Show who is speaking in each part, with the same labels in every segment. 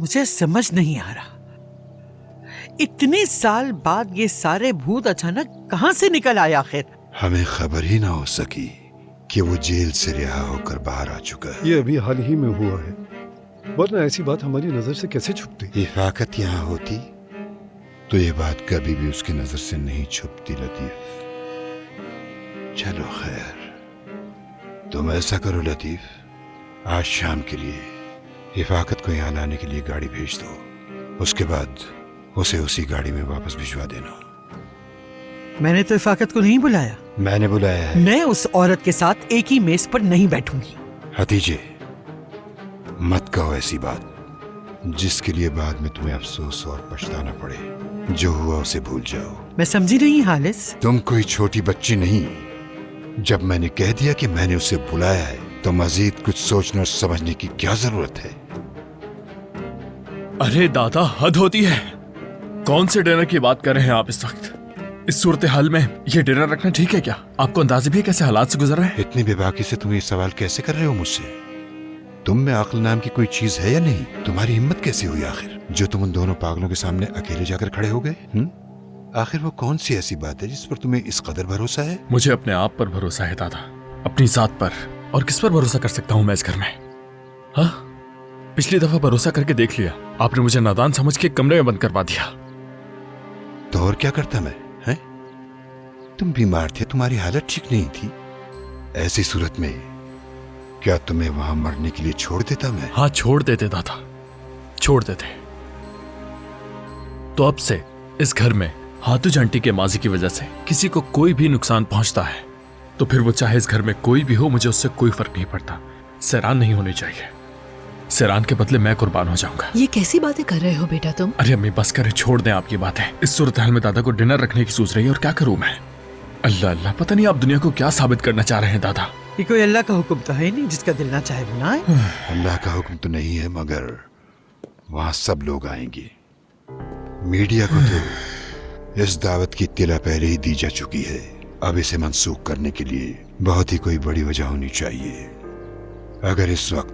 Speaker 1: मुझे समझ नहीं आ रहा, इतने साल बाद ये सारे भूत अचानक कहां से निकल आए आखिर?
Speaker 2: हमें खबर ही ना हो सकी कि वो जेल से रिहा होकर बाहर आ चुका है।
Speaker 3: ये अभी हाल ही में हुआ है, वरना ऐसी बात हमारी नजर से कैसे छुपती?
Speaker 2: हिफाकत यहाँ होती तो ये बात कभी भी उसकी नजर से नहीं छुपती लतीफ। चलो खैर, तुम ऐसा करो लतीफ, आज शाम के लिए हिफाकत को यहाँ लाने के लिए गाड़ी भेज दो, उसके बाद उसे उसी गाड़ी में वापस भिजवा देना।
Speaker 1: मैंने तो हिफाकत को नहीं बुलाया।
Speaker 2: मैंने बुलाया है।
Speaker 1: मैं उस औरत के साथ एक ही मेज पर नहीं बैठूंगी।
Speaker 2: हतीजे, मत कहो ऐसी बात जिसके लिए बाद में तुम्हें अफसोस और पछताना पड़े। जो हुआ उसे भूल जाओ।
Speaker 1: मैं समझी नहीं हालिस।
Speaker 2: तुम कोई छोटी बच्ची नहीं। जब मैंने कह दिया कि मैंने उसे बुलाया है तो मजीद कुछ सोचने और समझने की क्या जरूरत है?
Speaker 4: अरे दादा, हद होती है। कौन से डिनर की बात कर रहे हैं आप इस वक्त? इस सूरत हाल में ये डिनर रखना ठीक है क्या? आपको अंदाजा भी है कैसे हालात से गुजर रहे हैं?
Speaker 2: इतनी बेबाकी से तुम ये सवाल कैसे कर रहे हो मुझसे? तुम में अक्ल नाम की कोई चीज है या नहीं? तुम्हारी हिम्मत कैसी हुई आखिर, जो तुम उन दोनों पागलों के सामने अकेले जाकर खड़े हो गए? आखिर वो कौन सी ऐसी बात है जिस पर तुम्हें इस कदर भरोसा है?
Speaker 4: मुझे अपने आप पर भरोसा है दादा, अपनी जात पर। और किस पर भरोसा कर सकता हूँ मैं इस घर में? हाँ, पिछली दफा भरोसा करके देख लिया, आपने मुझे नादान समझ के कमरे में बंद करवा दिया।
Speaker 2: तो और क्या करता मैं? हैं? तुम बीमार थे, तुम्हारी हालत ठीक नहीं थी। ऐसी सूरत में क्या तुम्हें वहां मरने के लिए छोड़ देता मैं?
Speaker 4: हाँ, छोड़ देते दादा, छोड़ देते। तो अब से इस घर में हाथुज आंटी के माजी की वजह से किसी को कोई भी नुकसान पहुंचता है तो फिर वो चाहे इस घर में कोई भी हो, मुझे उससे कोई फर्क नहीं पड़ता। सैरान नहीं होनी चाहिए। सैरान के बदले मैं कुर्बान हो जाऊंगा।
Speaker 5: ये कैसी बातें कर रहे हो बेटा तुम?
Speaker 4: अरे अम्मी बस करें, छोड़ दें आप ये बातें। इस सूरत हाल में दादा को डिनर रखने की सोच रही है और क्या करूं मैं? अल्लाह अल्लाह, पता नहीं आप दुनिया को क्या साबित करना चाह रहे हैं दादा।
Speaker 1: ये कोई अल्लाह का हुक्म तो है नहीं जिसका दिल ना चाहे बनाए।
Speaker 2: अल्लाह का हुक्म तो नहीं है, मगर वहां सब लोग आएंगे। मीडिया को तो इस दावत की इत्तला पहले ही दी जा चुकी है। अब इसे मंसूख करने के लिए बहुत ही कोई बड़ी वजह होनी चाहिए। अगर इस वक्त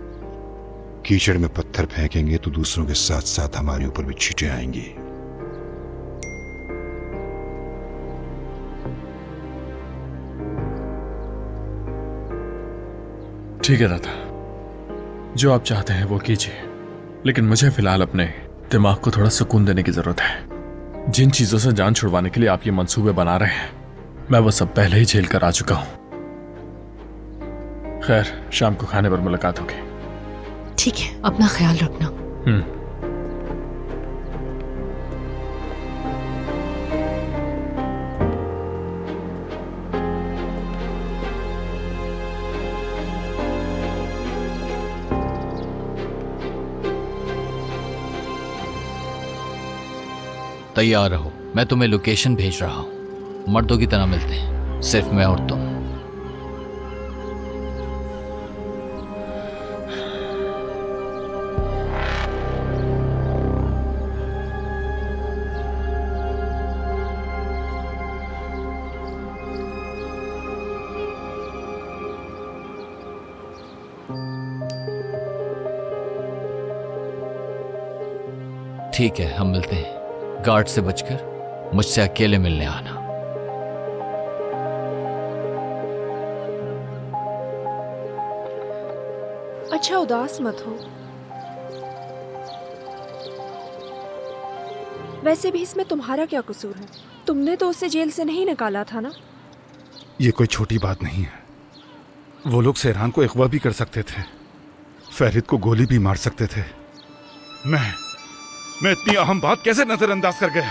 Speaker 2: कीचड़ में पत्थर फेंकेंगे तो दूसरों के साथ साथ हमारे ऊपर भी छींटे आएंगी।
Speaker 4: ठीक है दादा, जो आप चाहते हैं वो कीजिए, लेकिन मुझे फिलहाल अपने दिमाग को थोड़ा सुकून देने की जरूरत है। जिन चीजों से जान छुड़वाने के लिए आप ये मंसूबे बना रहे हैं, मैं वो सब पहले ही झेल कर आ चुका हूं। खैर, शाम को खाने पर मुलाकात होगी।
Speaker 5: ठीक है, अपना ख्याल रखना।
Speaker 6: तैयार रहो, मैं तुम्हें लोकेशन भेज रहा हूं। मर्दों की तरह मिलते हैं, सिर्फ मैं और तुम। ठीक है, हम मिलते हैं। गार्ड से बचकर मुझसे अकेले मिलने आना।
Speaker 7: अच्छा, उदास मत हो। वैसे भी इसमें तुम्हारा क्या कसूर है? तुमने तो उसे जेल से नहीं निकाला था ना?
Speaker 3: ये कोई छोटी बात नहीं है। वो लोग सैरान को अगवा भी कर सकते थे, फरीद को गोली भी मार सकते थे। मैं इतनी अहम बात कैसे नजरअंदाज कर गया?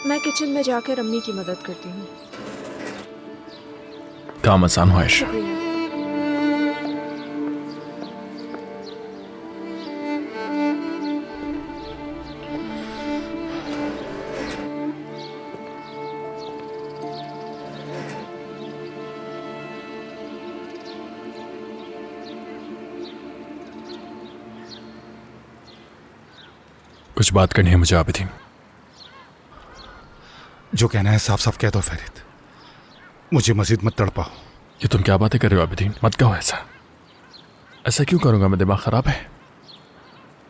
Speaker 7: मैं किचन में जाकर अम्मी की मदद करती हूँ।
Speaker 4: काम आसान हो आयशा।
Speaker 7: शुक्रिया।
Speaker 4: कुछ बात करनी है मुझे आबिदी।
Speaker 3: जो कहना है साफ साफ कह दो फरीद, मुझे मजीद मत तड़पाओ।
Speaker 4: ये तुम क्या बातें कर रहे हो आबिदीन? मत कहो ऐसा। ऐसा क्यों करूंगा मैं? दिमाग खराब है?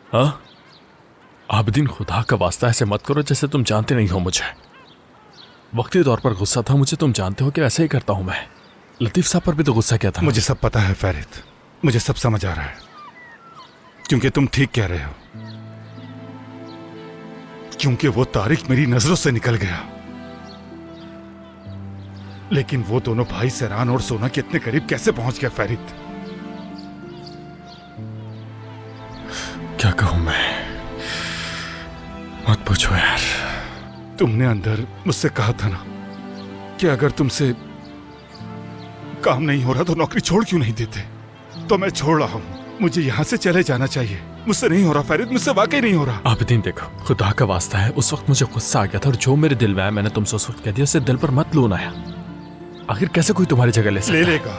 Speaker 4: हाँ आबिदीन, खुदा का वास्ता ऐसे मत करो जैसे तुम जानते नहीं हो मुझे। वक्ती तौर पर गुस्सा था मुझे, तुम जानते हो कि ऐसे ही करता हूं मैं। लतीफ साहब पर भी तो गुस्सा किया था।
Speaker 3: मुझे सब पता है फैरिद, मुझे सब समझ आ रहा है, क्योंकि तुम ठीक कह रहे हो। क्योंकि वो तारिक मेरी नजरों से निकल गया, लेकिन वो दोनों भाई सेरान और सोना के इतने करीब कैसे पहुंच गया फैरिद?
Speaker 4: क्या कहूं मैं, मत पूछो यार।
Speaker 3: तुमने अंदर मुझसे कहा था ना कि अगर तुमसे काम नहीं हो रहा तो नौकरी छोड़ क्यों नहीं देते? तो मैं छोड़ रहा हूं। मुझे यहां से चले जाना चाहिए। मुझसे नहीं हो रहा फैरिद, मुझसे वाकई नहीं हो रहा।
Speaker 4: आबिदीन देखो, खुदा का वास्ता है, उस वक्त मुझे गुस्सा आ गया था और जो मेरे दिल में आया मैंने तुमसे उस वक्त कह दिया। उससे दिल पर मत लो ना यार। आखिर कैसे कोई तुम्हारी जगह ले सकता है?
Speaker 3: लेगा।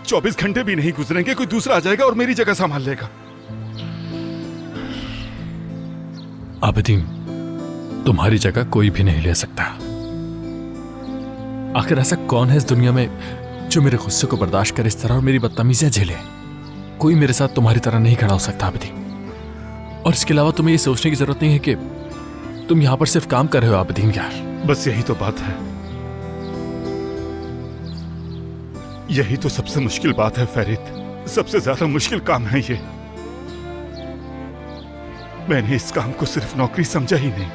Speaker 3: 24 घंटे भी नहीं गुजरेंगे, कोई दूसरा आ जाएगा और मेरी जगह संभाल लेगा।
Speaker 4: आबिदीन, तुम्हारी जगह कोई भी नहीं ले सकता। आखिर ऐसा कौन है इस दुनिया में जो मेरे गुस्से को बर्दाश्त करे इस तरह और मेरी बदतमीजियां झेले? कोई मेरे साथ तुम्हारी तरह नहीं खड़ा हो सकता आबिदीन। और इसके अलावा तुम्हें ये सोचने की जरूरत नहीं है कि तुम यहां पर सिर्फ काम कर रहे हो आबिदीन यार।
Speaker 3: बस यही तो बात है, यही तो सबसे मुश्किल बात है फैरिद। सबसे ज्यादा मुश्किल काम है ये। मैंने इस काम को सिर्फ नौकरी समझा ही नहीं।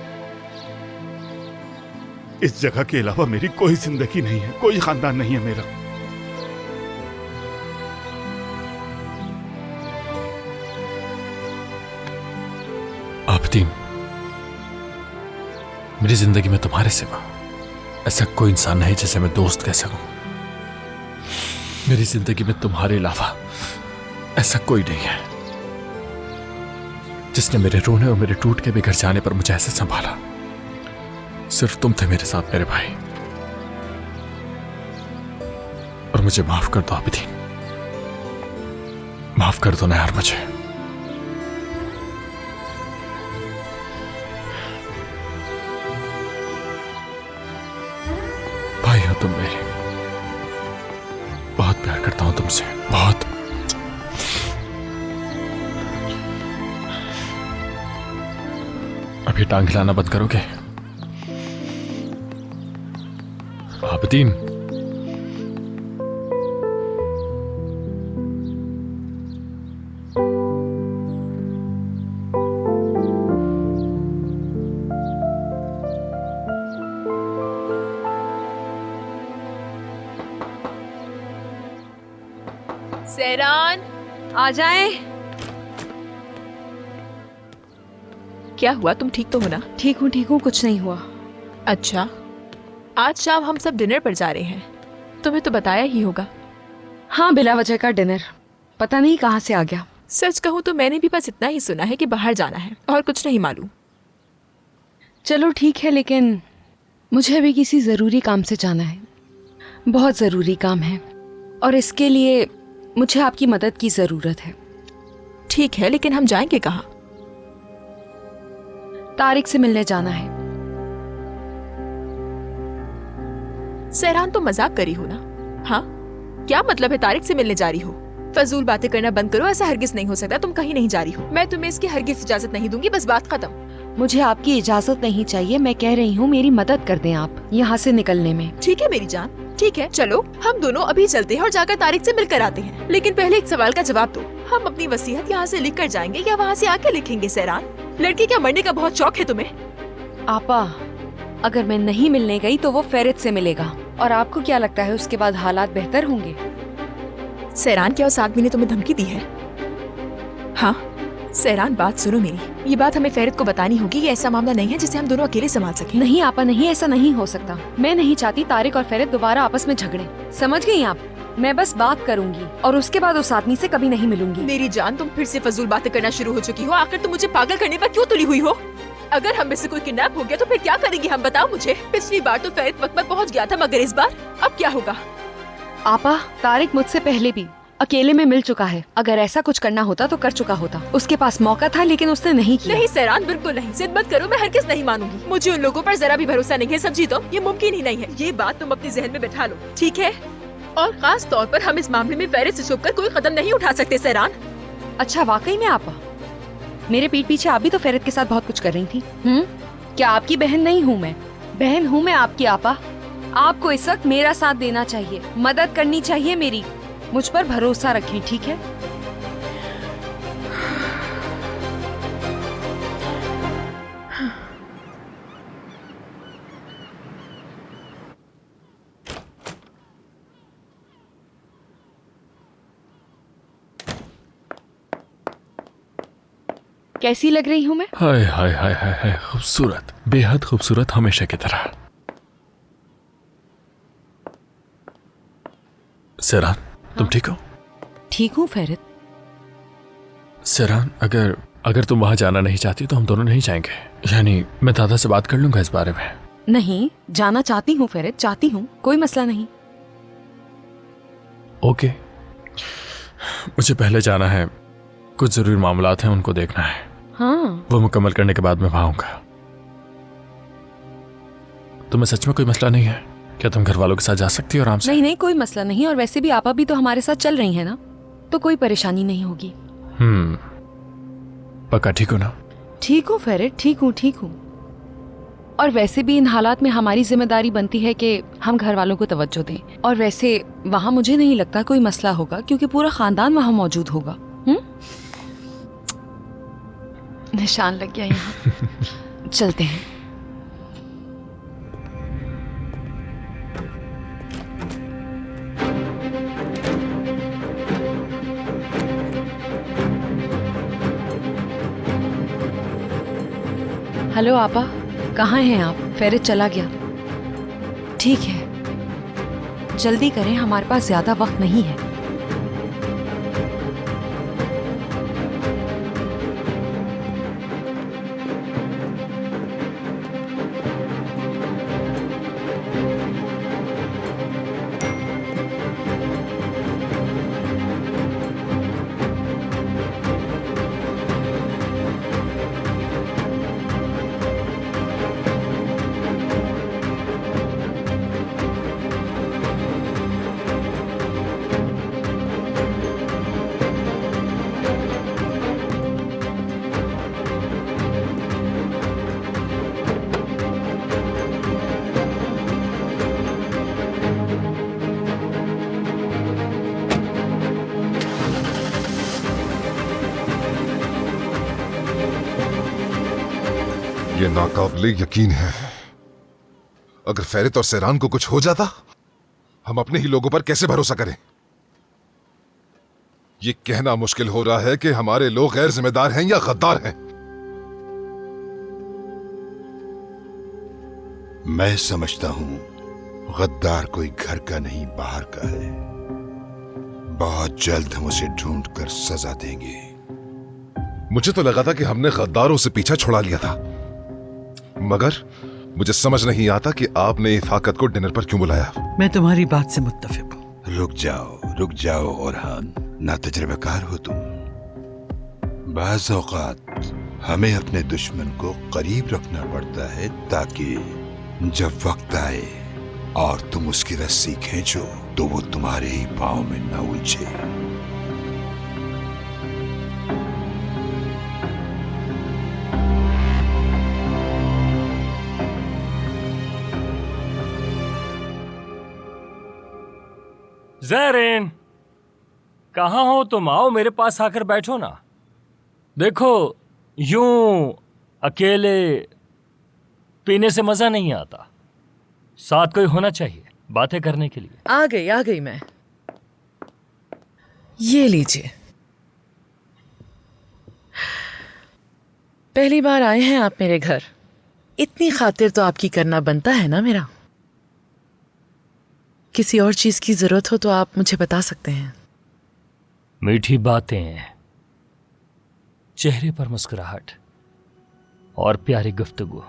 Speaker 3: इस जगह के अलावा मेरी कोई जिंदगी नहीं है, कोई खानदान नहीं है मेरा।
Speaker 4: आबिदीन, मेरी जिंदगी में तुम्हारे सिवा ऐसा कोई इंसान नहीं जिसे मैं दोस्त कह सकूं। मेरी जिंदगी में तुम्हारे अलावा ऐसा कोई नहीं है जिसने मेरे रोने और मेरे टूट के बिखर जाने पर मुझे ऐसे संभाला। सिर्फ तुम थे मेरे साथ मेरे भाई। और मुझे माफ कर दो आबिदीन, माफ कर दो ना यार मुझे। भाई हो तुम मेरे, बहुत प्यार करता हूं तुमसे, बहुत। अब ये टांग हिलाना बंद करोगे आबिदीन?
Speaker 7: सेरान, आ जाए।
Speaker 8: क्या हुआ? तुम ठीक तो हो ना?
Speaker 7: ठीक हूँ, कुछ नहीं हुआ।
Speaker 8: अच्छा, आज शाम हम सब डिनर पर जा रहे हैं, तुम्हें तो बताया ही होगा।
Speaker 7: हाँ, बिला वजह का डिनर, पता नहीं कहाँ से आ गया।
Speaker 8: सच कहूँ तो मैंने भी बस इतना ही सुना है कि बाहर जाना है और कुछ नहीं मालूम।
Speaker 7: चलो ठीक है, लेकिन मुझे अभी किसी ज़रूरी काम से जाना है, बहुत ज़रूरी काम है, और इसके लिए मुझे आपकी मदद की ज़रूरत है।
Speaker 8: ठीक है, लेकिन हम जाएंगे कहाँ?
Speaker 7: तारिक से मिलने जाना है।
Speaker 8: सेरान, तो मजाक करी हो ना? हाँ, क्या मतलब है तारिक से मिलने जा रही हो? फजूल बातें करना बंद करो, ऐसा हरगिज नहीं हो सकता। तुम कहीं नहीं जा रही हो, मैं तुम्हें इसकी हरगिज इजाजत नहीं दूंगी, बस बात खत्म।
Speaker 7: मुझे आपकी इजाजत नहीं चाहिए, मैं कह रही हूँ मेरी मदद कर दें आप यहाँ से निकलने में।
Speaker 8: ठीक है मेरी जान, ठीक है, चलो हम दोनों अभी चलते हैं और जाकर तारिक से मिलकर आते हैं। लेकिन पहले एक सवाल का जवाब दो, हम अपनी वसीयत यहाँ से लिख कर जाएंगे या वहाँ से आके लिखेंगे? सेरान, लड़की क्या मरने का बहुत शौक है तुम्हें?
Speaker 7: आपा, अगर मैं नहीं मिलने गई तो वो फैरिद से मिलेगा, और आपको क्या लगता है उसके बाद हालात बेहतर होंगे?
Speaker 8: सेरान, क्या उस आदमी ने तुम्हें धमकी दी है? हाँ सेरान, बात सुनो मेरी, ये बात हमें फैरिद को बतानी होगी। ये ऐसा मामला नहीं है जिसे हम दोनों अकेले संभाल सकें।
Speaker 7: नहीं आपा, नहीं, ऐसा नहीं हो सकता। मैं नहीं चाहती तारिक और फैरिद दोबारा आपस में झगड़े, समझ गई आप? मैं बस बात करूंगी और उसके बाद उस आदमी से कभी नहीं मिलूंगी।
Speaker 8: मेरी जान, तुम फिर से फजूल बातें करना शुरू हो चुकी हो। आखिर तुम मुझे पागल करने पर क्यों तुली हुई हो? अगर हम में से कोई किडनैप हो गया तो फिर क्या करेंगी हम? बताओ मुझे। पिछली बार तो फैरिद वक्त पर पहुंच गया था, मगर इस बार अब क्या होगा?
Speaker 7: आपा, तारिक मुझसे पहले भी अकेले में मिल चुका है। अगर ऐसा कुछ करना होता तो कर चुका होता। उसके पास मौका था लेकिन उसने नहीं किया।
Speaker 8: नहीं सेरान, बिल्कुल नहीं, जिद मत करो, मैं हरगिज़ नहीं मानूंगी। मुझे उन लोगों पर जरा भी भरोसा नहीं है, समझी तुम? ये मुमकिन ही नहीं है। ये बात तुम अपने जहन में बैठा लो, ठीक है? और खास तौर पर हम इस मामले में फेरिस से छुपकर कोई कदम नहीं उठा सकते सहरान।
Speaker 7: अच्छा वाकई में आपा, मेरे पीठ पीछे आप भी तो फेरत के साथ बहुत कुछ कर रही थी। क्या आपकी बहन नहीं हूँ मैं? बहन हूँ मैं आपकी आपा। आपको इस वक्त मेरा साथ देना चाहिए, मदद करनी चाहिए मेरी। मुझ पर भरोसा रखें, ठीक है? कैसी लग रही हूँ मैं?
Speaker 4: हाय हाय हाय हाय हाय, खूबसूरत, बेहद खूबसूरत, हमेशा की तरह। सेरान, तुम ठीक हो?
Speaker 7: ठीक हूँ फेरत।
Speaker 4: सेरान, अगर तुम वहां जाना नहीं चाहती तो हम दोनों नहीं जाएंगे। यानी मैं दादा से बात कर लूंगा इस बारे में।
Speaker 7: नहीं, जाना चाहती हूँ फेरत, चाहती हूँ, कोई मसला नहीं।
Speaker 4: ओके, मुझे पहले जाना है, कुछ जरूरी मामलात हैं, उनको देखना है।
Speaker 7: हाँ,
Speaker 4: वो मुकम्मल करने के बाद मैं वहां आऊंगा। तुम्हें सच में कोई मसला नहीं है? क्या तुम घर वालों के साथ जा सकती हो आराम से?
Speaker 7: नहीं नहीं, कोई मसला नहीं। और वैसे भी आपा भी तो हमारे साथ चल रही है ना, तो कोई परेशानी नहीं होगी।
Speaker 4: पक्का ठीक हो ना?
Speaker 7: ठीक हूँ फेरत, ठीक हूँ, ठीक हूँ। और वैसे भी इन हालात में हमारी जिम्मेदारी बनती है कि हम घर वालों को तवज्जो दें। और वैसे वहाँ मुझे नहीं लगता कोई मसला होगा, क्योंकि पूरा खानदान वहाँ मौजूद होगा। निशान लग गया यहाँ। चलते हैं। हेलो आपा, कहाँ हैं आप? फेरित चला गया। ठीक है, जल्दी करें, हमारे पास ज्यादा वक्त नहीं है।
Speaker 9: ये नाकाबिले यकीन है, अगर फेरित और सेरान को कुछ हो जाता, हम अपने ही लोगों पर कैसे भरोसा करें? ये कहना मुश्किल हो रहा है कि हमारे लोग गैर जिम्मेदार हैं या गद्दार हैं।
Speaker 2: मैं समझता हूं गद्दार कोई घर का नहीं बाहर का है। बहुत जल्द हम उसे ढूंढ कर सजा देंगे।
Speaker 9: मुझे तो लगा था कि हमने गद्दारों से पीछा छुड़ा लिया था, मगर मुझे समझ नहीं आता कि आपने इफाकत को डिनर पर क्यों बुलाया।
Speaker 1: मैं तुम्हारी बात से मुत्तफिक हूँ।
Speaker 2: रुक जाओ ओरहान, ना तजुर्बेकार हो तुम। बाज़ औक़ात हमें अपने दुश्मन को करीब रखना पड़ता है ताकि जब वक्त आए और तुम उसकी रस्सी खींचो तो वो तुम्हारे ही पांव में न उलझे।
Speaker 10: ज़रीन, कहाँ हो तुम? आओ मेरे पास आकर बैठो ना। देखो, यूं अकेले पीने से मजा नहीं आता, साथ कोई होना चाहिए बातें करने के लिए।
Speaker 11: आ गई मैं। ये लीजिए। पहली बार आए हैं आप मेरे घर, इतनी खातिर तो आपकी करना बनता है ना मेरा। किसी और चीज की जरूरत हो तो आप मुझे बता सकते हैं।
Speaker 10: मीठी बातें, चेहरे पर मुस्कुराहट और प्यारी गुफ्तगू,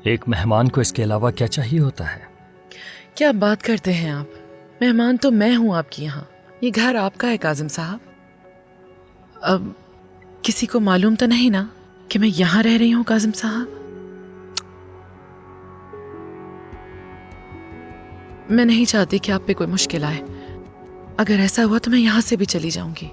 Speaker 10: एक मेहमान को इसके अलावा क्या चाहिए होता है?
Speaker 11: क्या बात करते हैं आप? मेहमान तो मैं हूं आपके यहाँ, ये घर आपका है काजिम साहब। अब किसी को मालूम तो नहीं ना कि मैं यहाँ रह रही हूँ काजिम साहब? मैं नहीं चाहती कि आप पे कोई मुश्किल आए। अगर ऐसा हुआ तो मैं यहां से भी चली जाऊंगी।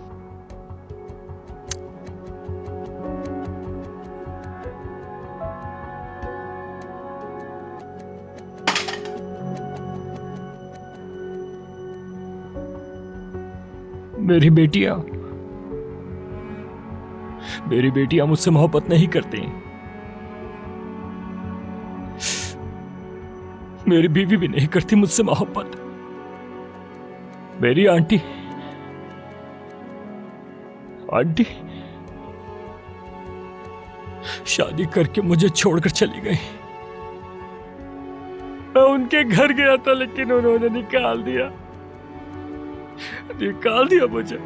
Speaker 10: मेरी बेटियां मुझसे मोहब्बत नहीं करती। मेरी बीवी भी नहीं करती मुझसे मोहब्बत। मेरी आंटी शादी करके मुझे छोड़कर चली गई। मैं उनके घर गया था लेकिन उन्होंने निकाल दिया मुझे।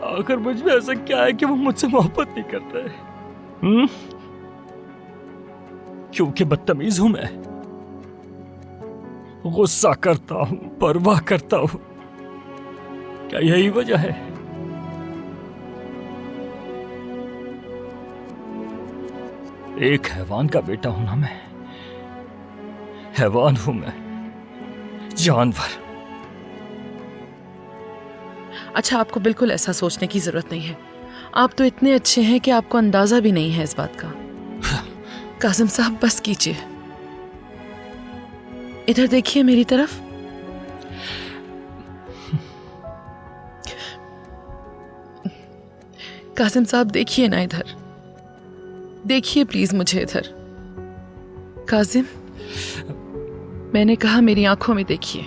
Speaker 10: आखिर मुझ में ऐसा क्या है कि वो मुझसे मोहब्बत नहीं करता है? क्योंकि बदतमीज हूं मैं, गुस्सा करता हूं, परवाह करता हूं। क्या यही वजह है? एक हैवान का बेटा हूं ना मैं। हैवान हूं मैं, जानवर।
Speaker 11: अच्छा, आपको बिल्कुल ऐसा सोचने की जरूरत नहीं है। आप तो इतने अच्छे हैं कि आपको अंदाजा भी नहीं है इस बात का। कासिम साहब, बस कीजिए। इधर देखिए मेरी तरफ। कासिम साहब, देखिए ना इधर। देखिए प्लीज मुझे इधर। कासिम, मैंने कहा मेरी आंखों में देखिए।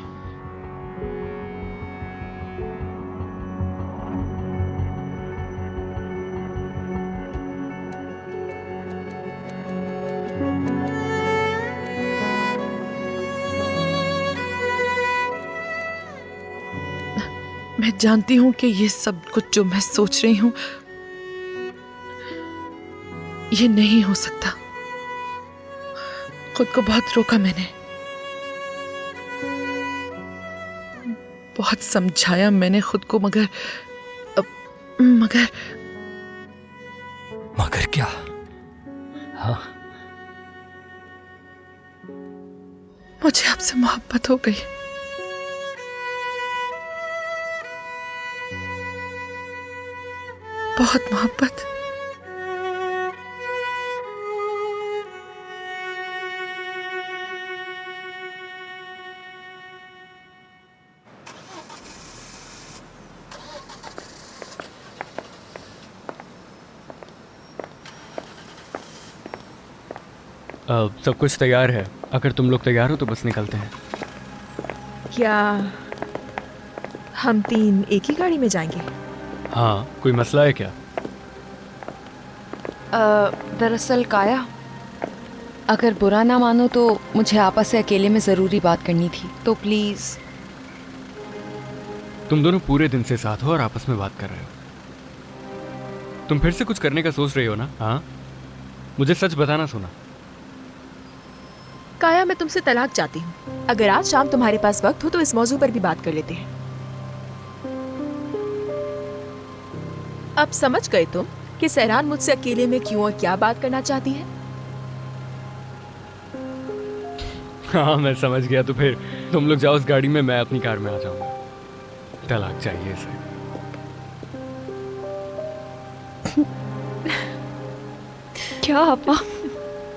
Speaker 11: मैं जानती हूं कि ये सब कुछ जो मैं सोच रही हूं ये नहीं हो सकता। खुद को बहुत रोका मैंने, बहुत समझाया मैंने खुद को, मगर
Speaker 10: क्या? हाँ,
Speaker 11: मुझे आपसे मोहब्बत हो गई। बहुत मोहब्बत।
Speaker 12: सब कुछ तैयार है। अगर तुम लोग तैयार हो तो बस निकलते हैं।
Speaker 8: क्या हम तीन एक ही गाड़ी में जाएंगे?
Speaker 12: हाँ, कोई मसला है क्या?
Speaker 7: दरअसल काया, अगर बुरा ना मानो तो मुझे आपस से अकेले में ज़रूरी बात करनी थी, तो प्लीज़।
Speaker 12: तुम दोनों पूरे दिन से साथ हो और आपस में बात कर रहे हो। तुम फिर से कुछ करने का सोच रही हो ना? हाँ, मुझे सच बताना। सुना
Speaker 8: काया, मैं तुमसे तलाक चाहती हूँ। अगर आज शाम तुम्हारे पास वक्त हो तो इस मौजू पर भी बात कर लेते हैं। अब समझ गए तुम कि सहरान मुझसे अकेले में क्यों और क्या बात करना चाहती है?
Speaker 12: हाँ, मैं समझ गया। तो फिर तुम लोग जाओ उस गाड़ी में, मैं अपनी कार में आ जाऊंगा। तलाक चाहिए इसे।
Speaker 7: क्या आपा,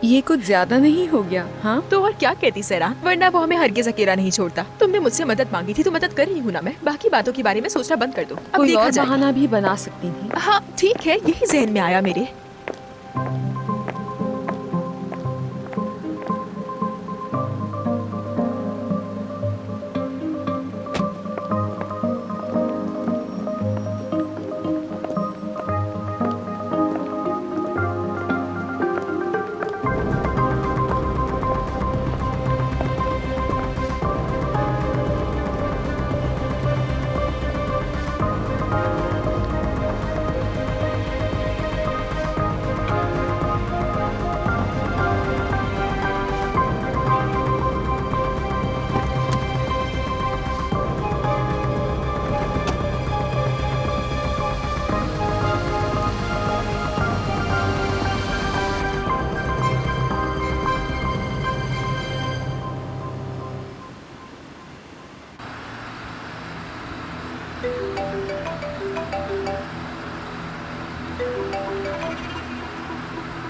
Speaker 7: ये कुछ ज्यादा नहीं हो गया? हाँ,
Speaker 8: तो और क्या कहती सहरान, वरना वो हमें हरगिज अकेला नहीं छोड़ता। तुमने मुझसे मदद मांगी थी तो मदद कर रही हूँ ना मैं। बाकी बातों के बारे में सोचना बंद कर दो। अब
Speaker 7: कोई
Speaker 8: देखा
Speaker 7: और
Speaker 8: जाएगा।
Speaker 7: बहाना भी बना सकती थी।
Speaker 8: हाँ ठीक है, यही जहन में आया मेरे।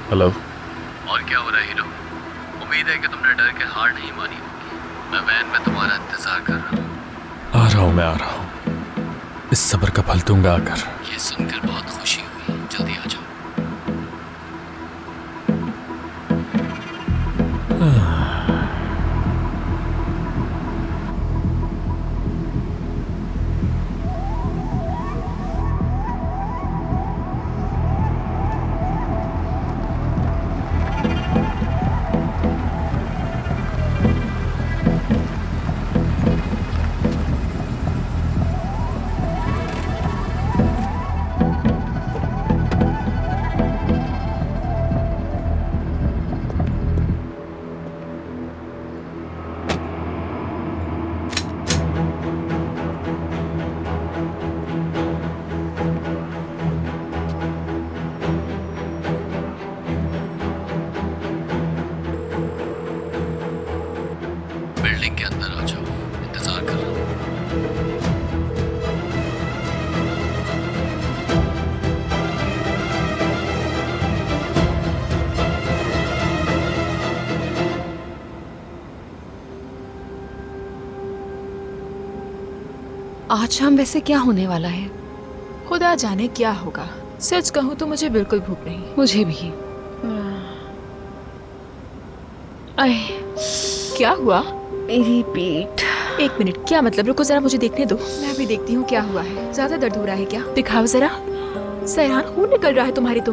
Speaker 4: हेलो।
Speaker 6: और क्या हो रहा है हीरो? उम्मीद है कि तुमने डर के हार नहीं मानी होगी। मैं वैन में तुम्हारा इंतजार कर रहा हूँ।
Speaker 4: आ रहा हूँ, मैं आ रहा हूँ। इस सब्र का फल दूंगा आकर।
Speaker 6: ये सुनकर बहुत खुशी हुई। जल्दी आ जाओ। बिल्डिंग के अंदर आ जाओ, इंतजार कर रहा हूँ।
Speaker 7: आज शाम वैसे क्या होने वाला है?
Speaker 8: खुदा जाने क्या होगा। सच कहूँ तो मुझे बिल्कुल भूख नहीं।
Speaker 7: मुझे भी। आए,
Speaker 8: क्या हुआ?
Speaker 7: मेरी पीठ।
Speaker 8: एक मिनट, क्या मतलब? रुको जरा, मुझे देखने दो। मैं भी देखती हूँ क्या हुआ है। ज्यादा दर्द हो रहा है क्या? दिखाओ जरा। सहरान, खून निकल रहा है तुम्हारी तो।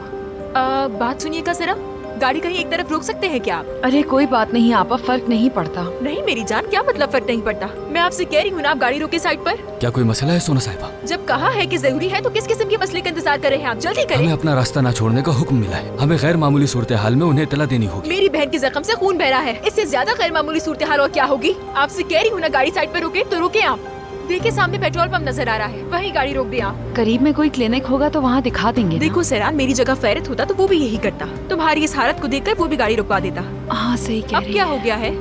Speaker 8: बात सुनिएगा जरा, गाड़ी कहीं एक तरफ रोक सकते हैं क्या आप?
Speaker 7: अरे कोई बात नहीं आपा, फर्क नहीं पड़ता।
Speaker 8: नहीं मेरी जान, क्या मतलब फर्क नहीं पड़ता? मैं आपसे कह रही हूँ ना, आप गाड़ी रोके साइड पर।
Speaker 12: क्या कोई मसला है सोना साहिबा?
Speaker 8: जब कहा है कि जरूरी है तो किस किस्म के मसले का इंतजार कर रहे हैं आप? जल्दी करें।
Speaker 12: हमें अपना रास्ता ना छोड़ने का हुक्म मिला है। हमें गैर मामूली सूरत हाल में उन्हें इत्तला देनी होगी।
Speaker 8: मेरी बहन के जख्म से खून बह रहा है, इससे ज्यादा गैर मामूली सूरत हाल और क्या होगी? आपसे कह रही हूँ ना, गाड़ी साइड पर रोके तो रुके आप। देखिए सामने पेट्रोल पंप नजर आ रहा है, वहीं गाड़ी रोक दे आप।
Speaker 7: करीब में कोई क्लिनिक होगा तो वहाँ दिखा देंगे।
Speaker 8: देखो सहरान, मेरी जगह फैरत होता तो वो भी यही करता। तुम्हारी इस हालत को देखकर वो भी गाड़ी रुकवा देता।
Speaker 7: हाँ सही कह रही
Speaker 8: अब क्या हो गया है?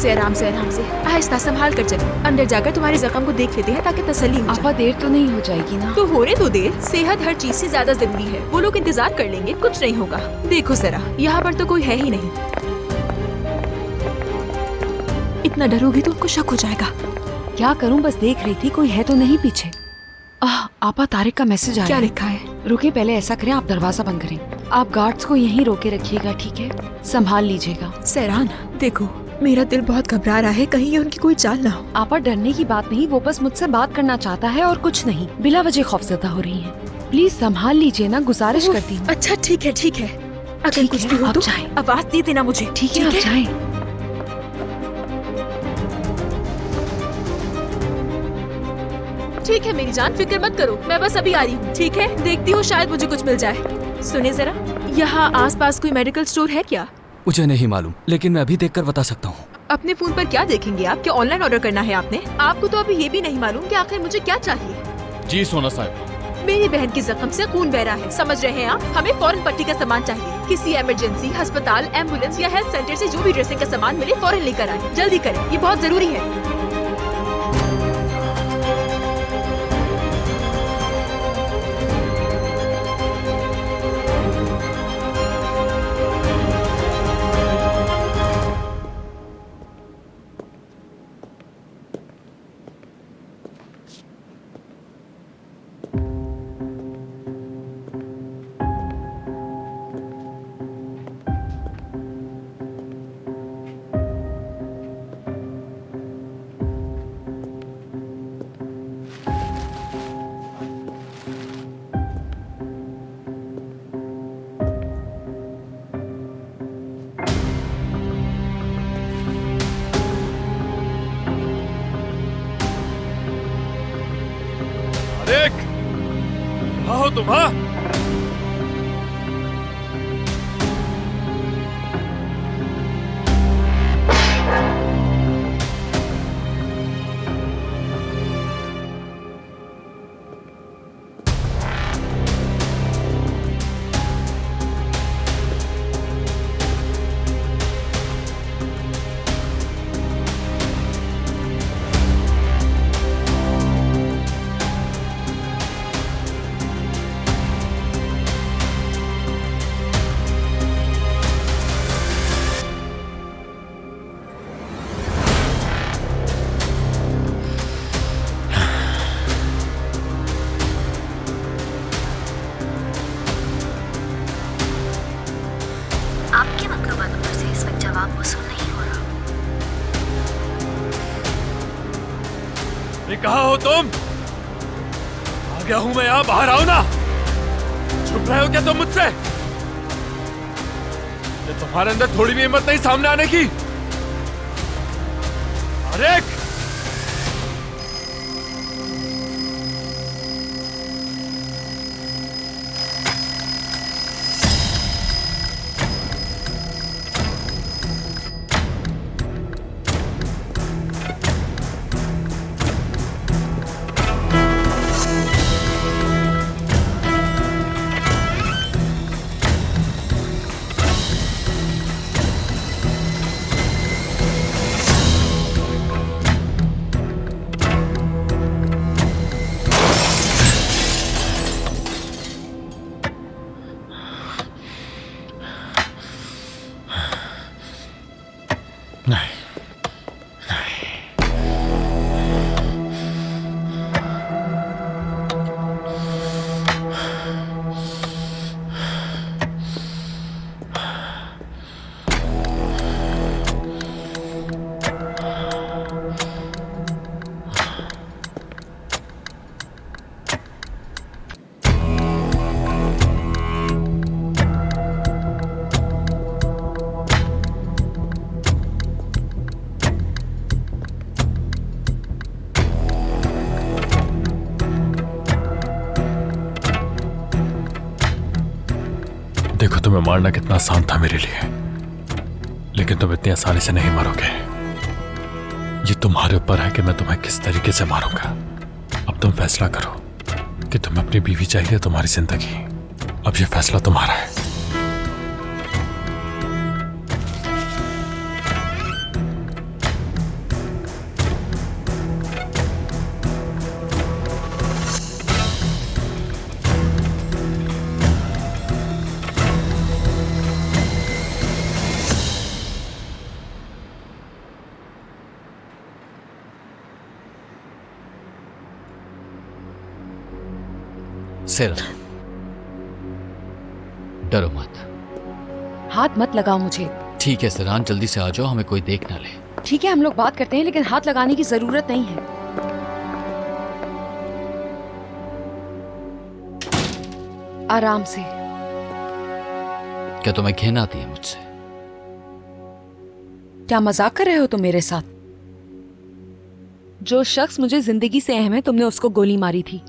Speaker 8: आराम से आहिस्ता संभाल कर चलो। अंदर जाकर तुम्हारे जख्म को देख लेते हैं ताकि तसल्ली हो जाए।
Speaker 7: आपा देर तो नहीं हो जाएगी ना?
Speaker 8: तो होने दो देर। सेहत हर चीज से ज्यादा जरूरी है। वो लोग इंतजार कर लेंगे, कुछ नहीं होगा। देखो जरा, यहाँ पर तो कोई है ही नहीं। इतना डरोगी तो उनको शक हो जाएगा।
Speaker 7: क्या करूँ, बस देख रही थी, कोई है तो नहीं पीछे। आपा तारिक का मैसेज आया।
Speaker 8: क्या लिखा है?
Speaker 7: रुके, पहले ऐसा करें, आप दरवाजा बंद करें। आप गार्ड्स को यहीं रोके रखिएगा, ठीक है? संभाल लीजिएगा।
Speaker 8: सहरान देखो, मेरा दिल बहुत घबरा रहा है, कहीं ये उनकी कोई चाल ना हो।
Speaker 7: आपा डरने की बात नहीं, वो बस मुझसे बात करना चाहता है और कुछ नहीं। बिला वजह खौफजदा हो रही है। प्लीज संभाल लीजिए ना, गुजारिश करती हूँ।
Speaker 8: अच्छा ठीक है ठीक है, अगर कुछ भी हो तो आवाज दे देना मुझे।
Speaker 7: ठीक है, आप जाएं।
Speaker 8: ठीक है मेरी जान, फिक्र मत करो, मैं बस अभी आ रही हूँ। ठीक है, देखती हूँ शायद मुझे कुछ मिल जाए। सुने जरा, यहाँ आसपास कोई मेडिकल स्टोर है क्या?
Speaker 12: मुझे नहीं मालूम, लेकिन मैं अभी देखकर बता सकता हूँ।
Speaker 8: अपने फोन पर क्या देखेंगे आप? क्या ऑनलाइन ऑर्डर करना है आपने? आपको तो अभी ये भी नहीं मालूम कि आखिर मुझे क्या चाहिए।
Speaker 4: जी सोना साहिब।
Speaker 8: मेरी बहन की जख्म से खून बह रहा है, समझ रहे हैं आप? हमें फौरन पट्टी का सामान चाहिए। किसी इमरजेंसी अस्पताल, एम्बुलेंस या हेल्थ सेंटर से जो भी ड्रेसिंग का सामान मिले फौरन लेकर आए। जल्दी करें, ये बहुत जरूरी है।
Speaker 4: हो तुम? हाँ, अरे कहाँ हो तुम? आ गया हूं मैं यहाँ, बाहर आओ ना। छुप रहे हो क्या तुम मुझसे? ये तुम्हारे अंदर थोड़ी भी हिम्मत नहीं सामने आने की? अरे देखो, तुम्हें मारना कितना आसान था मेरे लिए, लेकिन तुम इतनी आसानी से नहीं मरोगे। ये तुम्हारे ऊपर है कि मैं तुम्हें किस तरीके से मारूंगा। अब तुम फैसला करो कि तुम्हें अपनी बीवी चाहिए, तुम्हारी जिंदगी। अब ये फैसला तुम्हारा है।
Speaker 6: सेरा, डरो मत।
Speaker 7: हाथ मत लगाओ मुझे।
Speaker 6: ठीक है सेरान, जल्दी से आ जाओ, हमें कोई देख ना ले।
Speaker 7: ठीक है, हम लोग बात करते हैं, लेकिन हाथ लगाने की जरूरत नहीं है। आराम से।
Speaker 6: क्या तुम्हें घिन आती है मुझसे?
Speaker 7: क्या मजाक कर रहे हो तुम मेरे साथ? जो शख्स मुझे जिंदगी से अहम है, तुमने उसको गोली मारी थी।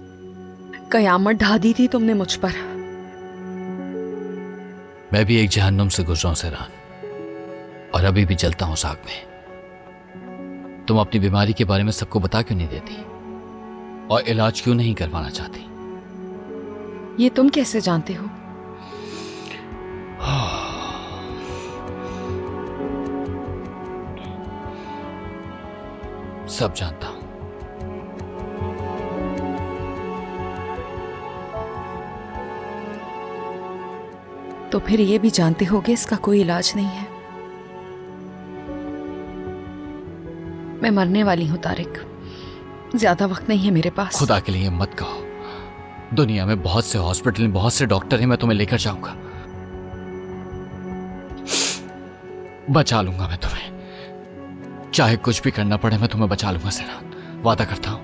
Speaker 7: कयामत ढा दी थी तुमने मुझ पर।
Speaker 6: मैं भी एक जहन्नुम से गुजरा हूं सेरान, और अभी भी जलता हूं आग में। तुम अपनी बीमारी के बारे में सबको बता क्यों नहीं देती, और इलाज क्यों नहीं करवाना चाहती?
Speaker 7: ये तुम कैसे जानते हो?
Speaker 6: सब जानता हूं।
Speaker 7: तो फिर ये भी जानते होगे इसका कोई इलाज नहीं है। मैं मरने वाली हूं तारिक, ज्यादा वक्त नहीं है मेरे पास।
Speaker 6: खुदा के लिए मत कहो। दुनिया में बहुत से हॉस्पिटल में बहुत से डॉक्टर हैं, मैं तुम्हें लेकर जाऊंगा। बचा लूंगा मैं तुम्हें, चाहे कुछ भी करना पड़े मैं तुम्हें बचा लूंगा सेरान, वादा करता हूं।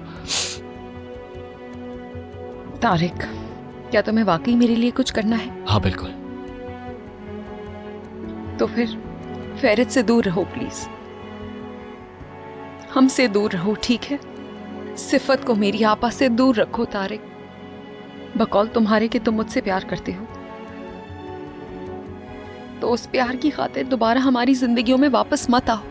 Speaker 7: तारिक, क्या तुम्हें वाकई मेरे लिए कुछ करना है?
Speaker 6: हाँ बिल्कुल।
Speaker 7: तो फिर फेरित से दूर रहो प्लीज, हमसे दूर रहो, ठीक है? सिफत को मेरी आपा से दूर रखो तारिक, बकौल तुम्हारे कि तुम मुझसे प्यार करते हो। तो उस प्यार की खातिर दोबारा हमारी जिंदगियों में वापस मत आओ।